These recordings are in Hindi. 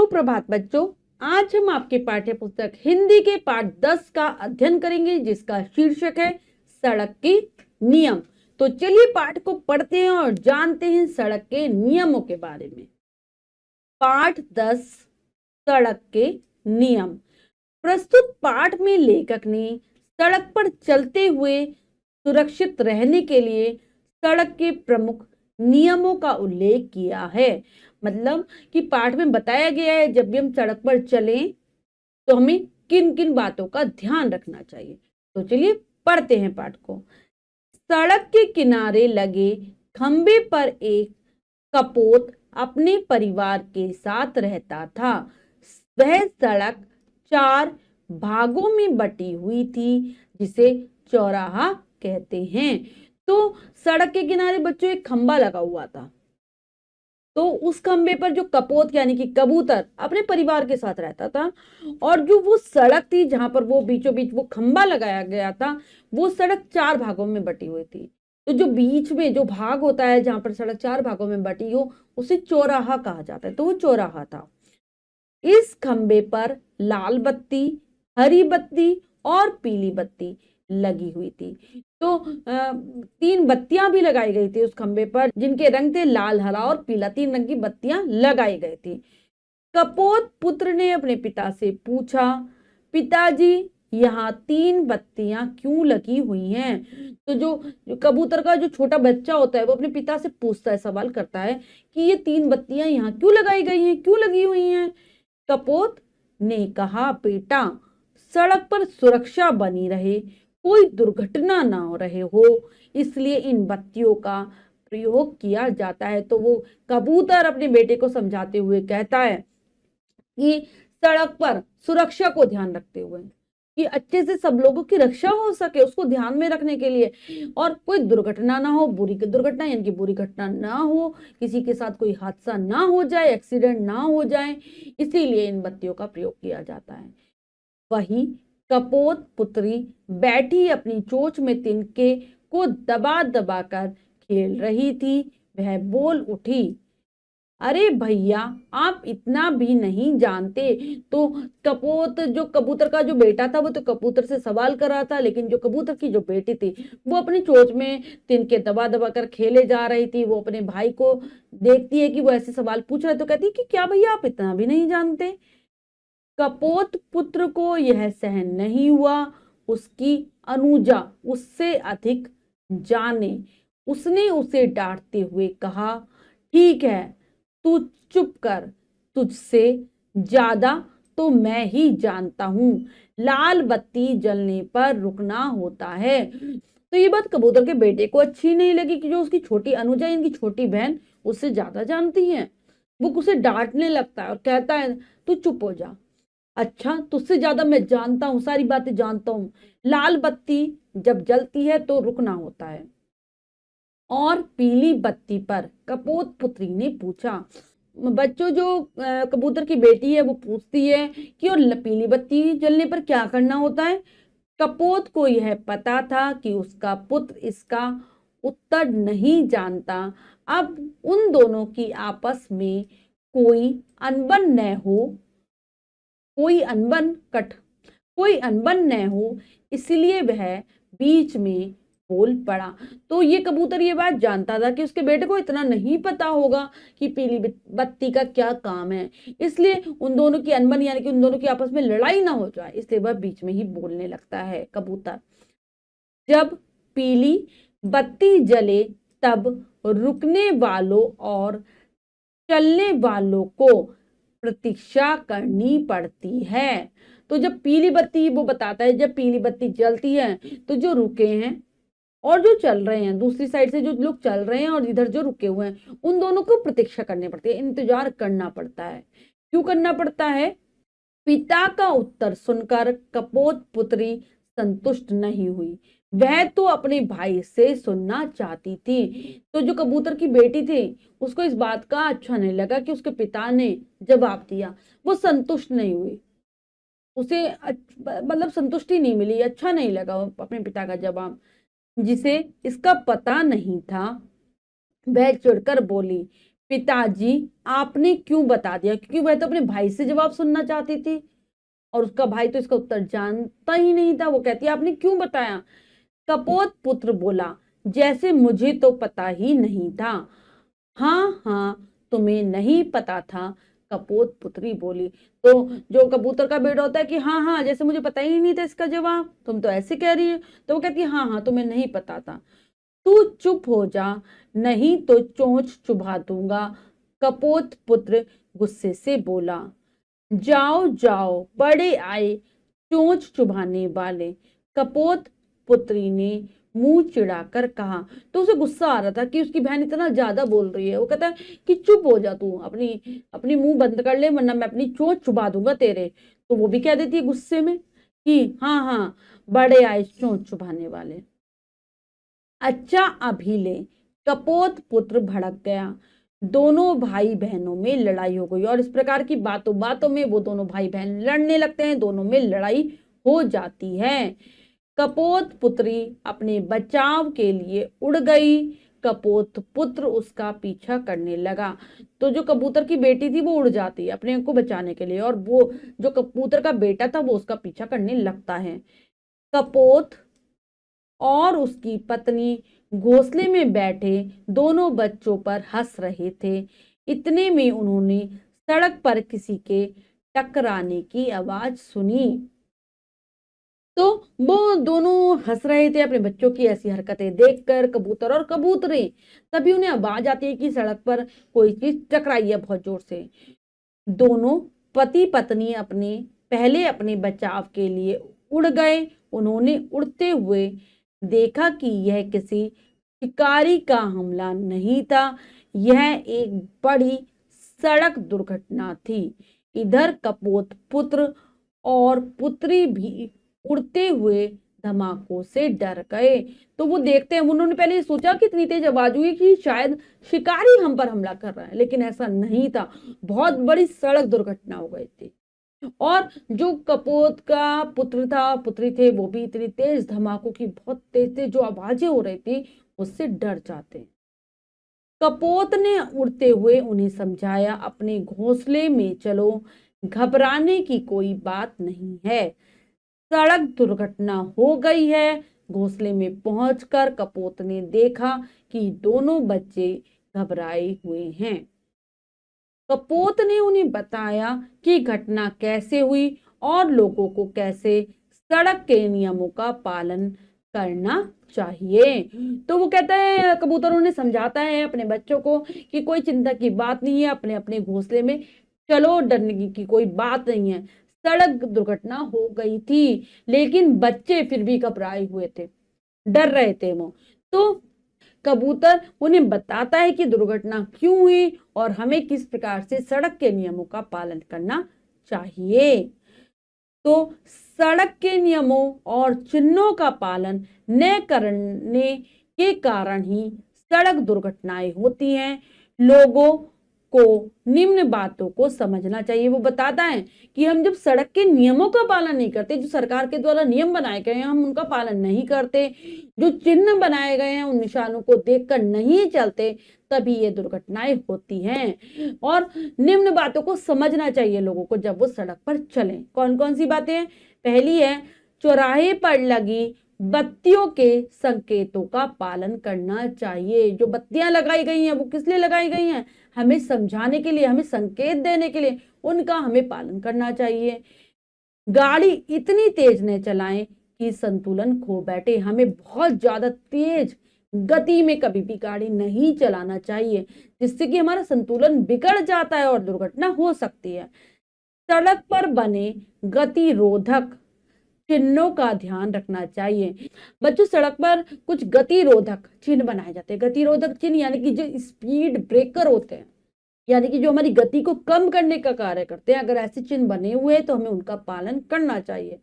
सुप्रभात बच्चों, आज हम आपके पाठ्य पुस्तक हिंदी के पाठ 10 का अध्ययन करेंगे जिसका शीर्षक है सड़क के नियम। तो चलिए पाठ को पढ़ते हैं और जानते हैं सड़क के नियमों के बारे में। पाठ 10 सड़क के नियम। प्रस्तुत पाठ में लेखक ने सड़क पर चलते हुए सुरक्षित रहने के लिए सड़क के प्रमुख नियमों का उल्लेख किया है। मतलब कि पाठ में बताया गया है जब भी हम सड़क पर चलें तो हमें किन किन बातों का ध्यान रखना चाहिए। तो चलिए पढ़ते हैं पाठ को। सड़क के किनारे लगे खंबे पर एक कपोत अपने परिवार के साथ रहता था। वह सड़क 4 भागों में बटी हुई थी जिसे चौराहा कहते हैं। तो सड़क के किनारे बच्चों एक खंबा लगा हुआ था, तो उस खंबे पर जो कपोत यानी कि कबूतर अपने परिवार के साथ रहता था, और जो वो सड़क थी जहां पर वो बीचों बीच वो खंबा लगाया गया था, वो सड़क 4 भागों में बटी हुई थी। तो जो बीच में जो भाग होता है जहां पर सड़क 4 भागों में बटी हो उसे चौराहा कहा जाता है। तो वो चौराहा था। इस खंबे पर लाल बत्ती, हरी बत्ती और पीली बत्ती लगी हुई थी। तो 3 बत्तियां भी लगाई गई थी उस खंबे पर जिनके रंग थे लाल, हरा और पीला। 3 रंग की बत्तियां लगाई गई थी। कपोत पुत्र ने अपने पिता से पूछा, पिताजी यहाँ 3 बत्तियां क्यों लगी हुई हैं? तो जो कबूतर का जो छोटा बच्चा होता है वो अपने पिता से पूछता है, सवाल करता है कि ये 3 बत्तियां यहाँ क्यों लगाई गई हैं, क्यों लगी हुई हैं? कपोत ने कहा, बेटा सड़क पर सुरक्षा बनी रहे, कोई दुर्घटना ना हो रहे हो, इसलिए इन बत्तियों का प्रयोग किया जाता है। तो वो कबूतर अपने बेटे को समझाते हुए कहता है कि सड़क पर सुरक्षा को ध्यान रखते हुए कि अच्छे से सब लोगों की रक्षा हो सके, उसको ध्यान में रखने के लिए, और कोई दुर्घटना ना हो, बुरी दुर्घटना यानी कि बुरी घटना ना हो, किसी के साथ कोई हादसा ना हो जाए, एक्सीडेंट ना हो जाए, इसीलिए इन बत्तियों का प्रयोग किया जाता है। वही कपोत पुत्री बैठी अपनी चोंच में तिनके को दबा दबा कर खेल रही थी। वह बोल उठी, अरे भैया आप इतना भी नहीं जानते। तो कपोत जो कबूतर का जो बेटा था वो तो कबूतर से सवाल कर रहा था, लेकिन जो कबूतर की जो बेटी थी वो अपनी चोंच में तिनके दबा दबा कर खेले जा रही थी। वो अपने भाई को देखती है कि वो ऐसे सवाल पूछ रहा है तो कहती है कि क्या भैया आप इतना भी नहीं जानते। कपोत पुत्र को यह सहन नहीं हुआ। उसकी अनुजा उससे अधिक जाने। उसने उसे डांटते हुए कहा, ठीक है तू चुप कर, तुझसे ज्यादा तो मैं ही जानता हूं, लाल बत्ती जलने पर रुकना होता है। तो ये बात कबूतर के बेटे को अच्छी नहीं लगी कि जो उसकी छोटी अनुजा इनकी छोटी बहन उससे ज्यादा जानती है। वो उसे डांटने लगता है और कहता है, तू चुप हो जा। अच्छा तुझसे ज्यादा मैं जानता हूं, सारी बातें जानता हूं। लाल बत्ती जब जलती है तो रुकना होता है, और पीली बत्ती पर कपोत पुत्री ने पूछा। बच्चों जो कबूतर की बेटी है वो पूछती है कि और पीली बत्ती जलने पर क्या करना होता है? कपोत को यह पता था कि उसका पुत्र इसका उत्तर नहीं जानता। अब उन दोनों की आपस में कोई अनबन न हो, कोई अनबन न हो, इसलिए वह बीच में बोल पड़ा। तो ये कबूतर ये बात जानता था कि उसके बेटे को इतना नहीं पता होगा कि पीली बत्ती का क्या काम है, इसलिए उन दोनों की अनबन यानी कि उन दोनों की आपस में लड़ाई ना हो जाए, इसलिए वह बीच में ही बोलने लगता है कबूतर। जब पीली बत्ती जले तब रुकने वालों और चलने वालों को प्रतीक्षा करनी पड़ती है। तो जब पीली बत्ती, वो बताता है जब पीली बत्ती जलती है तो जो रुके हैं और जो चल रहे हैं, दूसरी साइड से जो लोग चल रहे हैं और इधर जो रुके हुए हैं, उन दोनों को प्रतीक्षा करनी पड़ती है, इंतजार करना पड़ता है। क्यों करना पड़ता है? पिता का उत्तर सुनकर कपोत पुत्री संतुष्ट नहीं हुई। वह तो अपने भाई से सुनना चाहती थी। तो जो कबूतर की बेटी थी उसको इस बात का अच्छा नहीं लगा कि उसके पिता ने जवाब दिया। वो संतुष्ट नहीं हुई, उसे मतलब संतुष्टि नहीं मिली, अच्छा नहीं लगा अपने पिता का जवाब। जिसे इसका पता नहीं था वह चिढ़कर बोली, पिताजी आपने क्यों बता दिया, क्योंकि वह तो अपने भाई से जवाब सुनना चाहती थी और उसका भाई तो इसका उत्तर जानता ही नहीं था। वो कहती है आपने क्यों बताया। कपोत पुत्र बोला जैसे मुझे तो पता ही नहीं था। हाँ हाँ तुम्हें नहीं पता था, कपोत पुत्री बोली। तो जो कबूतर का बेटा होता है कि हाँ हाँ जैसे मुझे पता ही नहीं था इसका जवाब, तुम तो ऐसे कह रही है। तो वो कहती है हाँ हाँ तुम्हें नहीं पता था। तू चुप हो जा नहीं तो चोंच चुभा दूंगा, कपोत पुत्र गुस्से से बोला। जाओ जाओ बड़े आए चोंच चुभाने वाले, कपोत पुत्री ने मुंह चिढ़ाकर कहा। तो उसे गुस्सा आ रहा था कि उसकी बहन इतना ज्यादा बोल रही है। वो कहता है कि चुप हो जा तू, अपनी अपनी मुंह बंद कर ले वरना मैं अपनी चोंच चुभा दूंगा तेरे। तो वो भी कह देती है गुस्से में कि हाँ हाँ बड़े आए चोंच चुभाने वाले। अच्छा अभी ले, कपोत पुत्र भड़क गया। दोनों भाई बहनों में लड़ाई हो गई और इस प्रकार की बातों बातों में वो दोनों भाई बहन लड़ने लगते हैं, दोनों में लड़ाई हो जाती है। कपोत पुत्री अपने बचाव के लिए उड़ गई, कपोत पुत्र उसका पीछा करने लगा। तो जो कबूतर की बेटी थी वो उड़ जाती है अपने को बचाने के लिए और वो जो कबूतर का बेटा था वो उसका पीछा करने लगता है। कपोत और उसकी पत्नी घोंसले में बैठे दोनों बच्चों पर हंस रहे थे। इतने में उन्होंने सड़क पर किसी के टकराने की आवाज सुनी। तो वो दोनों हंस रहे थे अपने बच्चों की ऐसी हरकतें देखकर, कबूतर और कबूतरें। तभी उन्हें आवाज आती है कि सड़क पर कोई चीज टकराई है बहुत जोर से। दोनों पति पत्नी पहले अपने बचाव के लिए उड़ गए। उन्होंने उड़ते हुए देखा कि यह किसी शिकारी का हमला नहीं था, यह एक बड़ी सड़क दुर्घटना थी। इधर कपोत पुत्र और पुत्री भी उड़ते हुए धमाकों से डर गए। तो वो देखते हैं, उन्होंने पहले सोचा कि इतनी तेज आवाज हुई कि शायद शिकारी हम पर हमला कर रहा है, लेकिन ऐसा नहीं था, बहुत बड़ी सड़क दुर्घटना हो गई थी। और जो कपोत का पुत्र था पुत्री थे वो भी इतनी तेज धमाकों की बहुत तेज तेज जो आवाजें हो रही थी उससे डर जाते। कपोत ने उड़ते हुए उन्हें समझाया अपने घोंसले में चलो, घबराने की कोई बात नहीं है, सड़क दुर्घटना हो गई है। घोंसले में पहुंचकर कपोत ने देखा कि दोनों बच्चे घबराए हुए हैं। कपोत ने उन्हें बताया कि घटना कैसे हुई और लोगों को कैसे सड़क के नियमों का पालन करना चाहिए। तो वो कहता है, कबूतर उन्हें समझाता है अपने बच्चों को कि कोई चिंता की बात नहीं है, अपने अपने घोंसले में चलो, डरने की कोई बात नहीं है। सड़क दुर्घटना हो गई थी लेकिन बच्चे फिर भी घबराए हुए थे, डर रहे थे वो। तो कबूतर उन्हें बताता है कि दुर्घटना क्यों हुई और हमें किस प्रकार से सड़क के नियमों का पालन करना चाहिए। तो सड़क के नियमों और चिन्हों का पालन न करने के कारण ही सड़क दुर्घटनाएं होती हैं। लोगों को निम्न बातों को समझना चाहिए। वो बताता है कि हम जब सड़क के नियमों का पालन नहीं करते, जो सरकार के द्वारा नियम बनाए गए हैं हम उनका पालन नहीं करते, जो चिन्ह बनाए गए हैं उन निशानों को देखकर नहीं चलते, तभी ये दुर्घटनाएं होती हैं। और निम्न बातों को समझना चाहिए लोगों को जब वो सड़क पर चलें। कौन कौन सी बातें हैं? पहली है, चौराहे पर लगी बत्तियों के संकेतों का पालन करना चाहिए। जो बत्तियां लगाई गई हैं वो किस लिए लगाई गई हैं? हमें समझाने के लिए, हमें संकेत देने के लिए, उनका हमें पालन करना चाहिए। गाड़ी इतनी तेज न चलाएं कि संतुलन खो बैठे। हमें बहुत ज्यादा तेज गति में कभी भी गाड़ी नहीं चलाना चाहिए, जिससे कि हमारा संतुलन बिगड़ जाता है और दुर्घटना हो सकती है। सड़क पर बने गतिरोधक चिन्हों का ध्यान रखना चाहिए। बच्चों, सड़क पर कुछ गतिरोधक चिन्ह बनाए जाते हैं। गतिरोधक चिन्ह यानी कि जो स्पीड ब्रेकर होते हैं, यानी कि जो हमारी गति को कम करने का कार्य करते हैं। अगर ऐसे चिन्ह बने हुए हैं तो हमें उनका पालन करना चाहिए।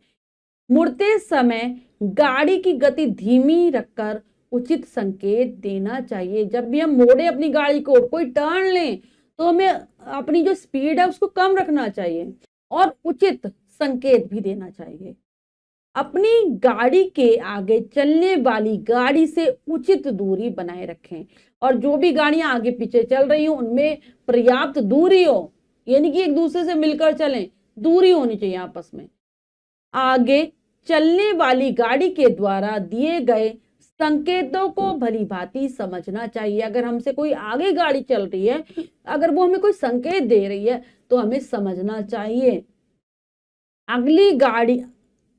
मुड़ते समय गाड़ी की गति धीमी रखकर उचित संकेत देना चाहिए। जब भी हम मोड़े अपनी गाड़ी को, कोई टर्न लें, तो हमें अपनी जो स्पीड है उसको कम रखना चाहिए और उचित संकेत भी देना चाहिए। अपनी गाड़ी के आगे चलने वाली गाड़ी से उचित दूरी बनाए रखें, और जो भी गाड़ियां आगे पीछे चल रही हो उनमें पर्याप्त दूरी हो, यानी कि एक दूसरे से मिलकर चलें, दूरी होनी चाहिए आपस में। आगे चलने वाली गाड़ी के द्वारा दिए गए संकेतों को भली भांति समझना चाहिए। अगर हमसे कोई आगे गाड़ी चल रही है, अगर वो हमें कोई संकेत दे रही है तो हमें समझना चाहिए। अगली गाड़ी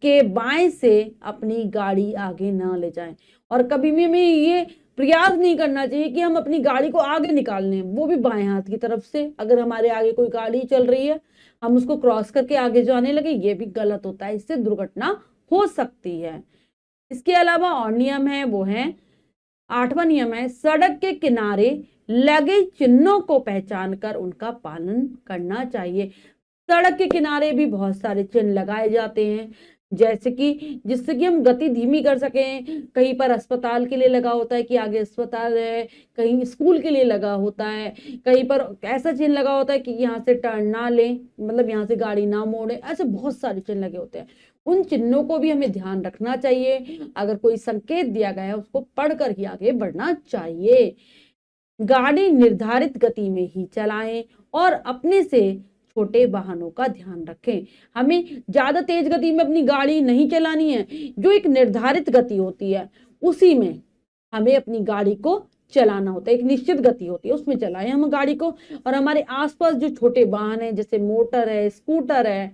के बाएं से अपनी गाड़ी आगे ना ले जाएं, और कभी भी हमें ये प्रयास नहीं करना चाहिए कि हम अपनी गाड़ी को आगे निकाल लें, वो भी बाएं हाथ की तरफ से। अगर हमारे आगे कोई गाड़ी चल रही है, हम उसको क्रॉस करके आगे जाने लगे, ये भी गलत होता है, इससे दुर्घटना हो सकती है। इसके अलावा और नियम है, वो है 8वां नियम है, सड़क के किनारे लगे चिन्हों को पहचान कर उनका पालन करना चाहिए। सड़क के किनारे भी बहुत सारे चिन्ह लगाए जाते हैं, जैसे कि जिससे कि हम गति धीमी कर सकें। कहीं पर अस्पताल के लिए लगा होता है कि आगे अस्पताल है, कहीं स्कूल के लिए लगा होता है, कहीं पर ऐसा चिन्ह लगा होता है कि यहाँ से टर्न ना लें, मतलब यहाँ से गाड़ी ना मोड़े। ऐसे बहुत सारे चिन्ह लगे होते हैं, उन चिन्हों को भी हमें ध्यान रखना चाहिए। अगर कोई संकेत दिया गया है उसको पढ़कर ही आगे बढ़ना चाहिए। गाड़ी निर्धारित गति में ही चलाएं और अपने से छोटे वाहनों का ध्यान रखें। हमें ज्यादा तेज गति में अपनी गाड़ी नहीं चलानी है, जो एक निर्धारित गति होती है उसी में हमें अपनी गाड़ी को चलाना होता है। एक निश्चित गति होती है, उसमें चलाएं हम गाड़ी को। और हमारे आसपास जो छोटे वाहन है, जैसे मोटर है, स्कूटर है,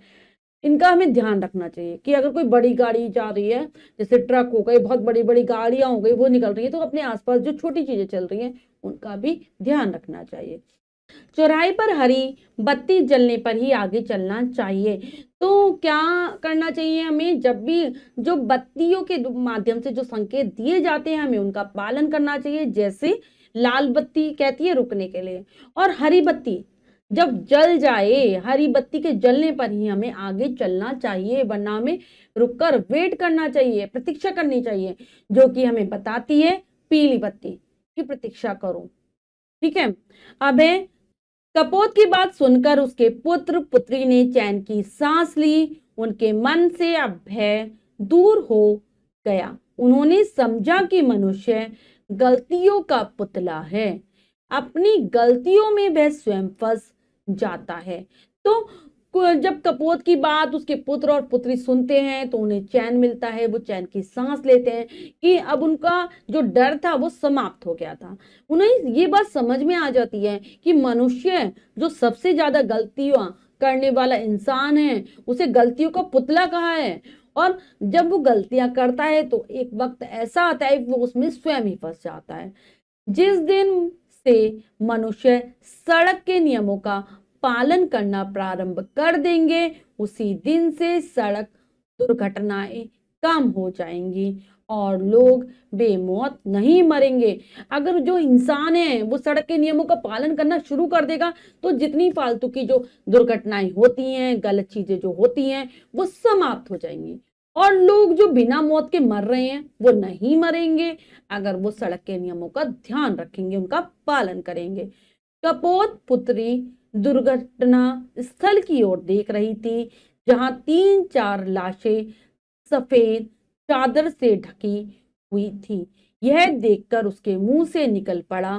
इनका हमें ध्यान रखना चाहिए कि अगर कोई बड़ी गाड़ी जा रही है, जैसे ट्रक हो गई, बहुत बड़ी बड़ी गाड़ियां हो गई, वो निकल रही है, तो अपने आसपास जो छोटी चीजें चल रही हैं उनका भी ध्यान रखना चाहिए। चौराहे पर हरी बत्ती जलने पर ही आगे चलना चाहिए। तो क्या करना चाहिए हमें, जब भी जो बत्तियों के माध्यम से जो संकेत दिए जाते हैं हमें उनका पालन करना चाहिए। जैसे लाल बत्ती कहती है रुकने के लिए, और हरी बत्ती जब जल जाए, हरी बत्ती के जलने पर ही हमें आगे चलना चाहिए, वरना हमें रुककर वेट करना चाहिए, प्रतीक्षा करनी चाहिए, जो कि हमें बताती है पीली बत्ती की प्रतीक्षा करो। ठीक है। अब है, कपोत की बात सुनकर उसके पुत्र पुत्री ने चैन की सांस ली। उनके मन से अब भय दूर हो गया। उन्होंने समझा कि मनुष्य गलतियों का पुतला है, अपनी गलतियों में वह स्वयं फंस जाता है। तो जब कपोत की बात उसके पुत्र और पुत्री सुनते हैं तो उन्हें चैन मिलता है, वो चैन की सांस लेते हैं कि अब उनका जो डर था वो समाप्त हो गया था। उन्हें ये बात समझ में आ जाती है कि मनुष्य जो सबसे ज्यादा गलतियां करने वाला इंसान है, उसे गलतियों का पुतला कहा है, और जब वो गलतियां करता है तो एक वक्त ऐसा आता है वो उसमें स्वयं ही फंस जाता है। जिस दिन से मनुष्य सड़क के नियमों का पालन करना प्रारंभ कर देंगे, उसी दिन से सड़क दुर्घटनाएं कम हो जाएंगी और लोग बेमौत नहीं मरेंगे। अगर जो इंसान है वो सड़क के नियमों का पालन करना शुरू कर देगा तो जितनी फालतू की जो दुर्घटनाएं होती हैं, गलत चीजें जो होती हैं, वो समाप्त हो जाएंगी, और लोग जो बिना मौत के मर रहे हैं वो नहीं मरेंगे अगर वो सड़क के नियमों का ध्यान रखेंगे, उनका पालन करेंगे। कपोत पुत्री दुर्घटना स्थल की ओर देख रही थी, जहां 3-4 लाशें सफेद चादर से ढकी हुई थी। यह देखकर उसके मुंह से निकल पड़ा,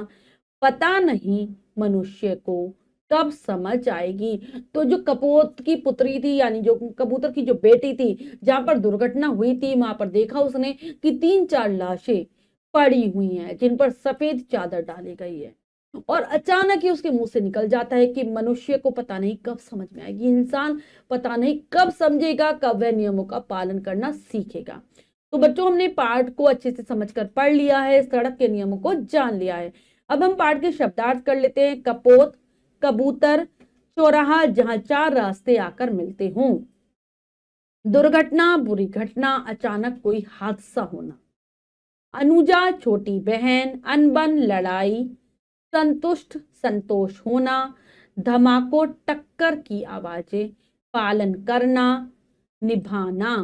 पता नहीं मनुष्य को कब समझ आएगी। तो जो कपोत की पुत्री थी, यानी जो कबूतर की जो बेटी थी, जहां पर दुर्घटना हुई थी, वहां पर देखा उसने कि 3-4 लाशें पड़ी हुई हैं जिन पर सफेद चादर डाली गई है, और अचानक ही उसके मुंह से निकल जाता है कि मनुष्य को पता नहीं कब समझ में आएगी, इंसान पता नहीं कब समझेगा, कब वह नियमों का पालन करना सीखेगा। तो बच्चों, हमने पाठ को अच्छे से समझकर पढ़ लिया है, सड़क के नियमों को जान लिया है। अब हम पाठ के शब्दार्थ कर लेते हैं। कपोत, कबूतर, चौराहा जहां 4 रास्ते आकर मिलते हों, दुर्घटना, बुरी घटना, अचानक कोई हादसा होना, अनुजा, छोटी बहन, अनबन, लड़ाई, संतुष्ट, संतोष होना, धमाको, टक्कर की आवाजें, पालन करना, निभाना,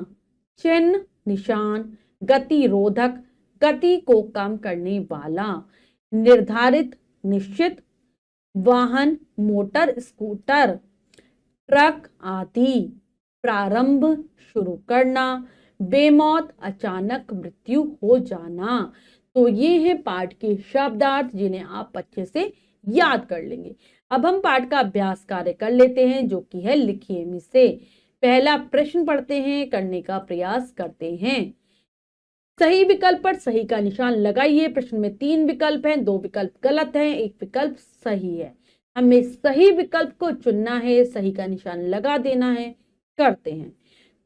चिन्ह, निशान, गतिरोधक, गति को कम करने वाला, निर्धारित, निश्चित, वाहन, मोटर, स्कूटर, ट्रक आदि, प्रारंभ, शुरू करना, बेमौत, अचानक मृत्यु हो जाना। तो ये है पाठ के शब्दार्थ जिन्हें आप अच्छे से याद कर लेंगे। अब हम पाठ का अभ्यास कार्य कर लेते हैं, जो कि है लिखिए में से। पहला प्रश्न पढ़ते हैं, करने का प्रयास करते हैं। सही विकल्प पर सही का निशान लगाइए। प्रश्न में 3 विकल्प हैं, 2 विकल्प गलत हैं, 1 विकल्प सही है। हमें सही विकल्प को चुनना है, सही का निशान लगा देना है। करते हैं।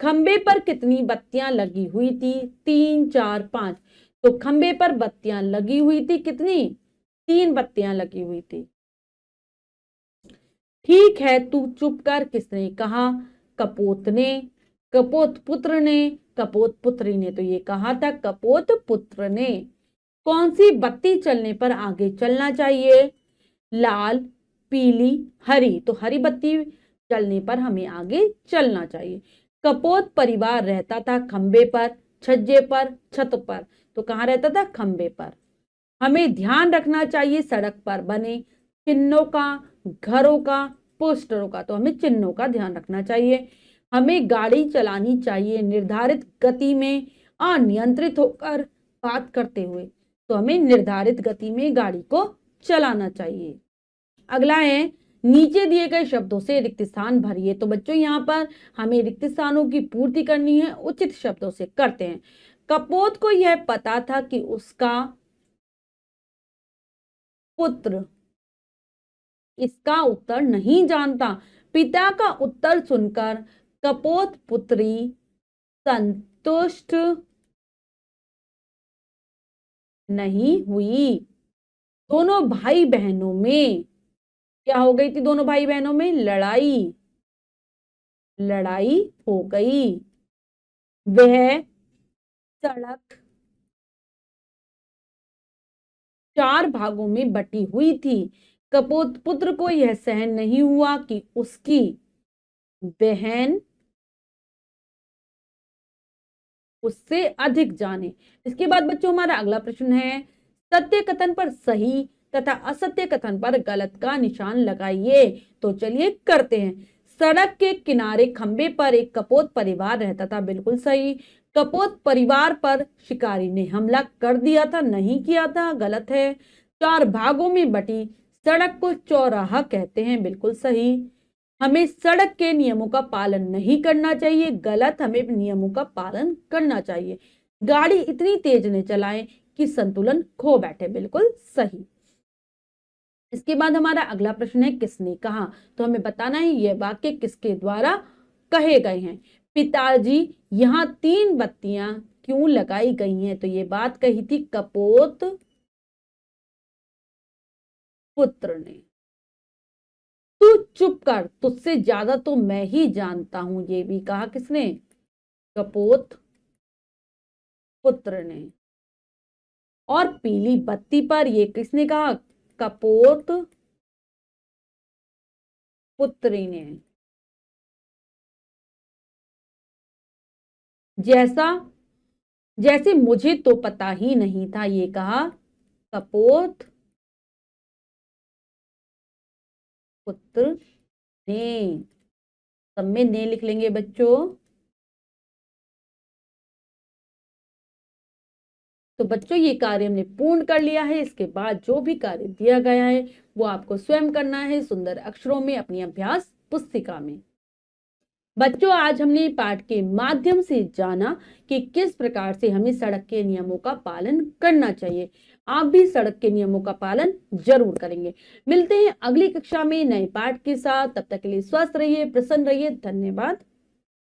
खंबे पर कितनी बत्तियां लगी हुई थी? 3, 4, 5। तो खंबे पर बत्तियां लगी हुई थी कितनी? 3 बत्तियां लगी हुई थी। ठीक है, तू चुप कर किसने कहा? कपोत ने, कपोत पुत्र ने, कपोत पुत्री ने। तो ये कहा था कपोत पुत्र ने। कौन सी बत्ती चलने पर आगे चलना चाहिए? लाल, पीली, हरी। तो हरी बत्ती चलने पर हमें आगे चलना चाहिए। कपोत परिवार रहता था खंबे पर, छज्जे पर, छत पर। तो कहाँ रहता था? खंबे पर। हमें ध्यान रखना चाहिए सड़क पर बने चिन्हों का, घरों का, पोस्टरों का। तो हमें चिन्हों का ध्यान रखना चाहिए। हमें गाड़ी चलानी चाहिए निर्धारित गति में, अनियंत्रित होकर बात करते हुए। तो हमें निर्धारित गति में गाड़ी को चलाना चाहिए। अगला है, नीचे दिए गए शब्दों से रिक्त स्थान भरिए। तो बच्चों यहाँ पर हमें रिक्त स्थानों की पूर्ति करनी है, उचित शब्दों से करते हैं। कपोत को यह पता था कि उसका पुत्र, इसका उत्तर नहीं जानता। पिता का उत्तर सुनकर कपोत पुत्री संतुष्ट नहीं हुई। दोनों भाई बहनों में क्या हो गई थी? दोनों भाई बहनों में लड़ाई, लड़ाई हो गई। वह सड़क 4 भागों में बटी हुई थी। कपोत पुत्र को यह सहन नहीं हुआ कि उसकी बहन उससे अधिक जाने। इसके बाद बच्चों हमारा अगला प्रश्न है, सत्य कथन पर सही तथा असत्य कथन पर गलत का निशान लगाइए। तो चलिए करते हैं। सड़क के किनारे खंबे पर एक कपोत परिवार रहता था। बिल्कुल सही। कपोत परिवार पर शिकारी ने हमला कर दिया था, नहीं किया था। गलत है। 4 भागों में बटी सड़क को चौराहा कहते हैं। बिल्कुल सही। हमें सड़क के नियमों का पालन नहीं करना चाहिए। गलत। हमें नियमों का पालन करना चाहिए। गाड़ी इतनी तेज न चलाएं कि संतुलन खो बैठे। बिल्कुल सही। इसके बाद हमारा अगला प्रश्न है, किसने कहा? तो हमें बताना है यह वाक्य किसके द्वारा कहे गए हैं। पिताजी, यहाँ 3 बत्तियां क्यों लगाई गई हैं? तो ये बात कही थी कपोत पुत्र ने। तू चुप कर, तुझसे ज्यादा तो मैं ही जानता हूं। ये भी कहा किसने? कपोत पुत्र ने। और पीली बत्ती पर ये किसने कहा? कपोत पुत्री ने। जैसे मुझे तो पता ही नहीं था, ये कहा कपोत पुत्र ने। सब में ने लिख लेंगे बच्चों। तो बच्चों ये कार्य हमने पूर्ण कर लिया है। इसके बाद जो भी कार्य दिया गया है वो आपको स्वयं करना है सुंदर अक्षरों में अपनी अभ्यास पुस्तिका में। बच्चों आज हमने पाठ के माध्यम से जाना कि किस प्रकार से हमें सड़क के नियमों का पालन करना चाहिए। आप भी सड़क के नियमों का पालन जरूर करेंगे। मिलते हैं अगली कक्षा में नए पाठ के साथ। तब तक के लिए स्वस्थ रहिए, प्रसन्न रहिए। धन्यवाद।